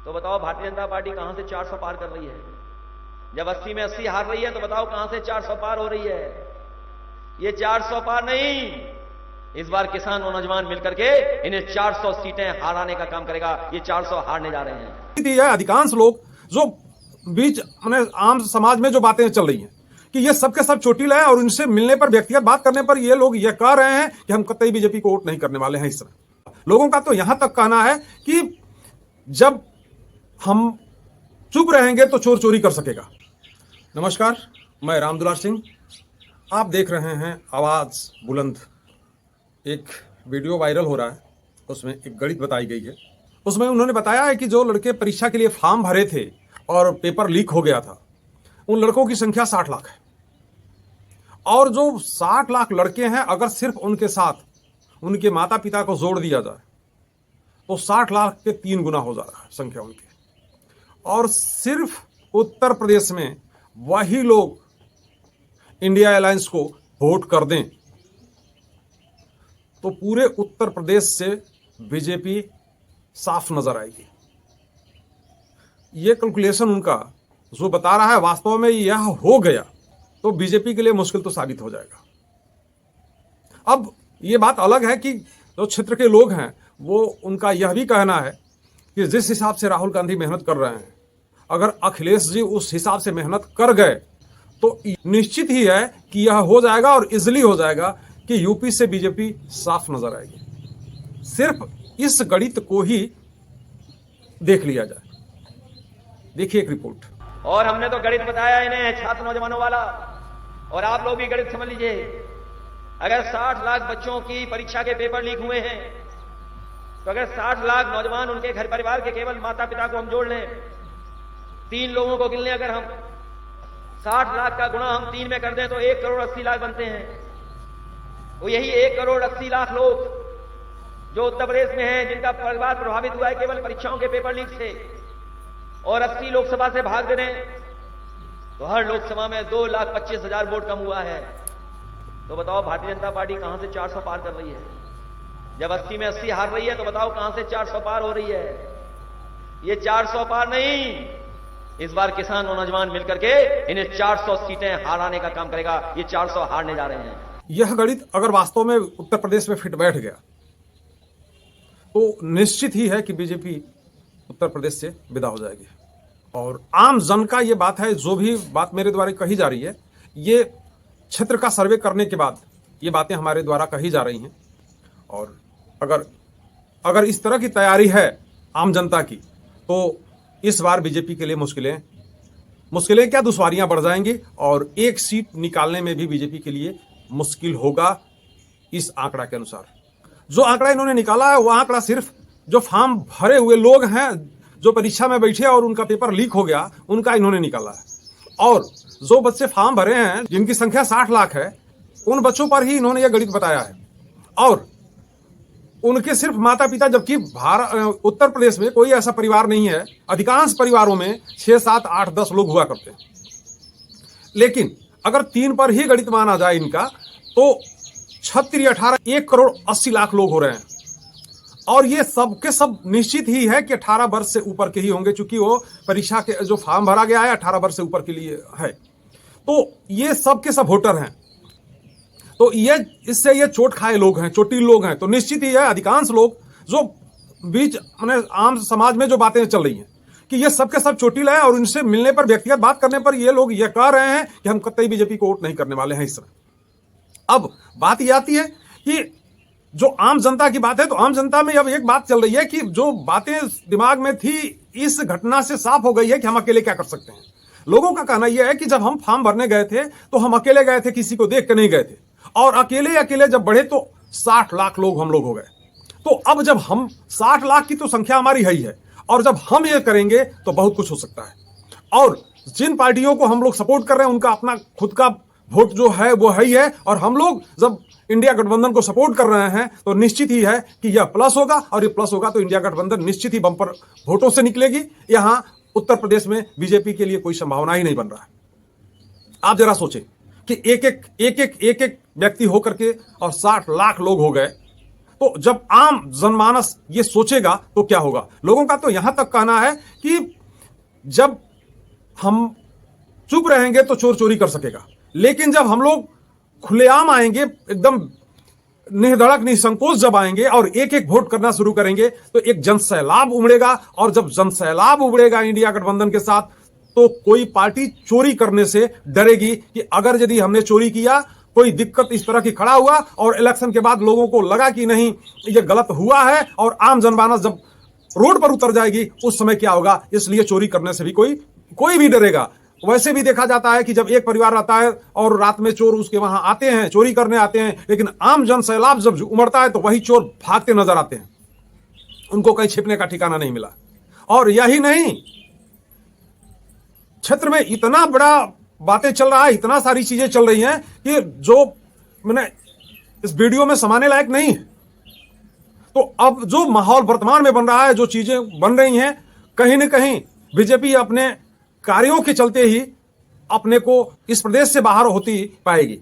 तो बताओ भारतीय जनता पार्टी कहां से 400 पार कर रही है? जब 80 में 80 हार रही है तो बताओ कहां से 400 पार हो रही है? ये 400 पार नहीं, इस बार किसान और नौजवान मिलकर के इन्हें 400 सीटें हराने का काम करेगा। ये 400 हारने जा रहे हैं। अधिकांश लोग जो बीच आम समाज में जो बातें चल रही हैं कि ये सब के सब चोटिल है और इनसे मिलने पर, व्यक्तिगत बात करने पर ये लोग ये कह रहे हैं कि हम कतई बीजेपी को वोट नहीं करने वाले हैं। इस तरह लोगों का तो यहां तक कहना है कि जब हम चुप रहेंगे तो चोर चोरी कर सकेगा। नमस्कार, मैं रामदुलार सिंह, आप देख रहे हैं आवाज बुलंद। एक वीडियो वायरल हो रहा है, उसमें एक गणित बताई गई है। उसमें उन्होंने बताया है कि जो लड़के परीक्षा के लिए फॉर्म भरे थे और पेपर लीक हो गया था, उन लड़कों की संख्या 60 लाख है। और जो 60 लाख लड़के हैं, अगर सिर्फ उनके साथ उनके माता पिता को जोड़ दिया जाए तो 60 लाख के 3 गुना हो जा रहा है संख्या उनकी। और सिर्फ उत्तर प्रदेश में वही लोग इंडिया अलायंस को वोट कर दें तो पूरे उत्तर प्रदेश से बीजेपी साफ नजर आएगी। ये कैलकुलेशन उनका जो बता रहा है, वास्तव में यह हो गया तो बीजेपी के लिए मुश्किल तो साबित हो जाएगा। अब ये बात अलग है कि जो क्षेत्र के लोग हैं वो, उनका यह भी कहना है कि जिस हिसाब से राहुल गांधी मेहनत कर रहे हैं, अगर अखिलेश जी उस हिसाब से मेहनत कर गए तो निश्चित ही है कि यह हो जाएगा और इजिली हो जाएगा कि यूपी से बीजेपी साफ नजर आएगी। सिर्फ इस गणित को ही देख लिया जाए। देखिए एक रिपोर्ट। और हमने तो गणित बताया इन्हें, छात्र नौजवानों वाला, और आप लोग भी गणित समझ लीजिए। अगर 60 लाख बच्चों की परीक्षा के पेपर लीक हुए हैं तो अगर 60 लाख नौजवान, उनके घर परिवार के केवल माता पिता को हम जोड़ लें, 3 लोगों को गिन लें, अगर हम 60 लाख का गुणा हम 3 में कर दें तो 1 करोड़ 80 लाख बनते हैं। तो यही 1 करोड़ 80 लाख लोग जो उत्तर प्रदेश में हैं, जिनका परिवार प्रभावित हुआ है केवल परीक्षाओं के पेपर लीक से, और 80 लोकसभा से भाग दे रहे तो हर लोकसभा में 2,25,000 वोट कम हुआ है। तो बताओ भारतीय जनता पार्टी कहां से 400 पार कर रही है? जब 80 में 80 हार रही है तो बताओ कहां से 400 पार हो रही है? ये 400 पार नहीं, इस बार किसान और नौजवान मिलकर के इन्हें 400 सीटें हराने का काम करेगा। ये 400 हारने जा रहे हैं। यह गणित अगर वास्तव में उत्तर प्रदेश में फिट बैठ गया तो निश्चित ही है कि बीजेपी उत्तर प्रदेश से विदा हो जाएगी। और आम जन का ये बात है, जो भी बात मेरे द्वारा कही जा रही है, ये क्षेत्र का सर्वे करने के बाद ये बातें हमारे द्वारा कही जा रही हैं। और अगर इस तरह की तैयारी है आम जनता की तो इस बार बीजेपी के लिए मुश्किलें क्या, दुश्वारियां बढ़ जाएंगी और एक सीट निकालने में भी बीजेपी के लिए मुश्किल होगा। इस आंकड़ा के अनुसार जो आंकड़ा इन्होंने निकाला है, वो आंकड़ा सिर्फ जो फॉर्म भरे हुए लोग हैं, जो परीक्षा में बैठे और उनका पेपर लीक हो गया, उनका इन्होंने निकाला है। और जो बच्चे फॉर्म भरे हैं, जिनकी संख्या 60 लाख है, उन बच्चों पर ही इन्होंने यह गणित बताया है। और उनके सिर्फ माता पिता, जबकि उत्तर प्रदेश में कोई ऐसा परिवार नहीं है, अधिकांश परिवारों में 6, 7, 8, 10 लोग हुआ करते हैं। लेकिन अगर 3 पर ही गणित माना जाए इनका तो 36, 18, 1 करोड़ 80 लाख लोग हो रहे हैं। और ये सब के सब निश्चित ही है कि 18 वर्ष से ऊपर के ही होंगे, चूंकि वो परीक्षा के जो फॉर्म भरा गया है 18 वर्ष से ऊपर के लिए है। तो ये सब के सब वोटर हैं। तो ये इससे ये चोट खाए लोग हैं, चोटिल लोग हैं। तो निश्चित ही है अधिकांश लोग जो बीच आम समाज में जो बातें चल रही हैं कि ये सब के सब चोटिल है और इनसे मिलने पर, व्यक्तिगत बात करने पर ये लोग ये कह रहे हैं कि हम कतई बीजेपी को वोट नहीं करने वाले हैं। इस तरह अब बात ये आती है कि जो आम जनता की बात है, तो आम जनता में अब एक बात चल रही है कि जो बातें दिमाग में थी इस घटना से साफ हो गई है कि हम अकेले क्या कर सकते हैं। लोगों का कहना यह है कि जब हम फॉर्म भरने गए थे तो हम अकेले गए थे, किसी को देख के नहीं गए थे, और अकेले जब बढ़े तो 60 लाख लोग हम लोग हो गए। तो अब जब हम 60 लाख की तो संख्या हमारी है ही है, और जब हम ये करेंगे तो बहुत कुछ हो सकता है। और जिन पार्टियों को हम लोग सपोर्ट कर रहे हैं उनका अपना खुद का वोट जो है वो है ही है, और हम लोग जब इंडिया गठबंधन को सपोर्ट कर रहे हैं तो निश्चित ही है कि यह प्लस होगा, और ये प्लस होगा तो इंडिया गठबंधन निश्चित ही बम्पर वोटों से निकलेगी। यहां उत्तर प्रदेश में बीजेपी के लिए कोई संभावना ही नहीं बन रहा है। आप जरा सोचें कि एक एक व्यक्ति होकर के और 60 लाख लोग हो गए, तो जब आम जनमानस ये सोचेगा तो क्या होगा? लोगों का तो यहां तक कहना है कि जब हम चुप रहेंगे तो चोर चोरी कर सकेगा, लेकिन जब हम लोग खुलेआम आएंगे, एकदम निधड़क निसंकोच जब आएंगे और एक एक वोट करना शुरू करेंगे तो एक जनसैलाब उमड़ेगा। और जब जनसैलाब उमड़ेगा इंडिया गठबंधन के साथ, तो कोई पार्टी चोरी करने से डरेगी कि अगर यदि हमने चोरी किया, कोई दिक्कत इस तरह की खड़ा हुआ और इलेक्शन के बाद लोगों को लगा कि नहीं ये गलत हुआ है और आम जनमानस जब रोड पर उतर जाएगी, उस समय क्या होगा? इसलिए चोरी करने से भी कोई भी डरेगा। वैसे भी देखा जाता है कि जब एक परिवार रहता है और रात में चोर उसके वहां आते हैं, चोरी करने आते हैं, लेकिन आम जन सैलाब जब उमड़ता है तो वही चोर भागते नजर आते हैं, उनको कहीं छिपने का ठिकाना नहीं मिला। और यही नहीं, क्षेत्र में इतना बड़ा बातें चल रहा है, इतना सारी चीजें चल रही हैं कि जो मैंने इस वीडियो में समाने लायक नहीं है। तो अब जो माहौल वर्तमान में बन रहा है, जो चीजें बन रही हैं, कहीं ना कहीं बीजेपी अपने कार्यों के चलते ही अपने को इस प्रदेश से बाहर होती पाएगी।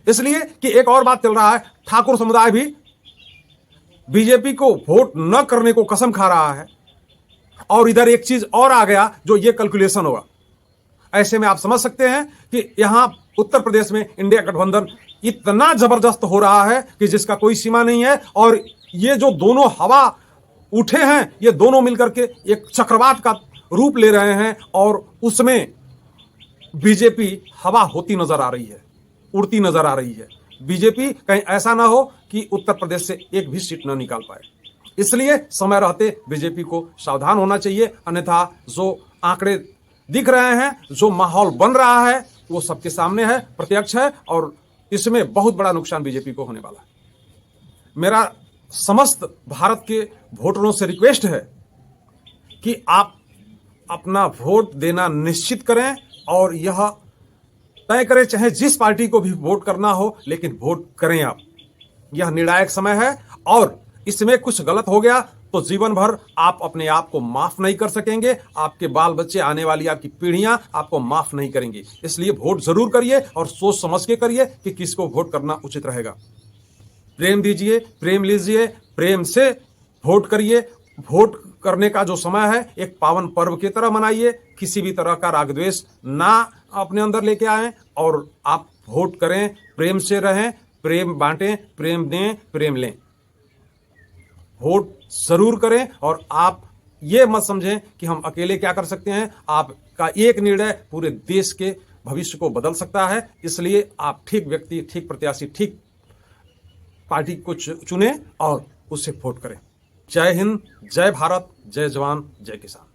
इसलिए कि एक और बात चल रहा है, ठाकुर समुदाय भी बीजेपी को वोट न करने को कसम खा रहा है। और इधर एक चीज और आ गया जो ये कैलकुलेशन होगा। ऐसे में आप समझ सकते हैं कि यहां उत्तर प्रदेश में इंडिया गठबंधन इतना जबरदस्त हो रहा है कि जिसका कोई सीमा नहीं है। और ये जो दोनों हवा उठे हैं, ये दोनों मिलकर के एक चक्रवात का रूप ले रहे हैं और उसमें बीजेपी हवा होती नजर आ रही है, उड़ती नजर आ रही है। बीजेपी कहीं ऐसा ना हो कि उत्तर प्रदेश से एक भी सीट ना निकाल पाए। इसलिए समय रहते बीजेपी को सावधान होना चाहिए, अन्यथा जो आंकड़े दिख रहे हैं, जो माहौल बन रहा है, वो सबके सामने है, प्रत्यक्ष है और इसमें बहुत बड़ा नुकसान बीजेपी को होने वाला है। मेरा समस्त भारत के वोटरों से रिक्वेस्ट है कि आप अपना वोट देना निश्चित करें और यह तय करें, चाहे जिस पार्टी को भी वोट करना हो, लेकिन वोट करें आप। यह निर्णायक समय है और इसमें कुछ गलत हो गया तो जीवन भर आप अपने आप को माफ नहीं कर सकेंगे, आपके बाल बच्चे, आने वाली आपकी पीढ़ियां आपको माफ नहीं करेंगी। इसलिए वोट जरूर करिए और सोच समझ के करिए कि किसको वोट करना उचित रहेगा। प्रेम दीजिए, प्रेम लीजिए, प्रेम से वोट करिए। वोट करने का जो समय है एक पावन पर्व की तरह मनाइए, किसी भी तरह का राग द्वेष ना अपने अंदर लेके आएं और आप वोट करें, प्रेम से रहें, प्रेम बांटें, प्रेम दें, प्रेम लें। वोट जरूर करें और आप ये मत समझें कि हम अकेले क्या कर सकते हैं। आपका एक निर्णय पूरे देश के भविष्य को बदल सकता है। इसलिए आप ठीक व्यक्ति, ठीक प्रत्याशी, ठीक पार्टी को चुनें और उससे वोट करें। जय हिंद, जय भारत, जय जवान, जय किसान।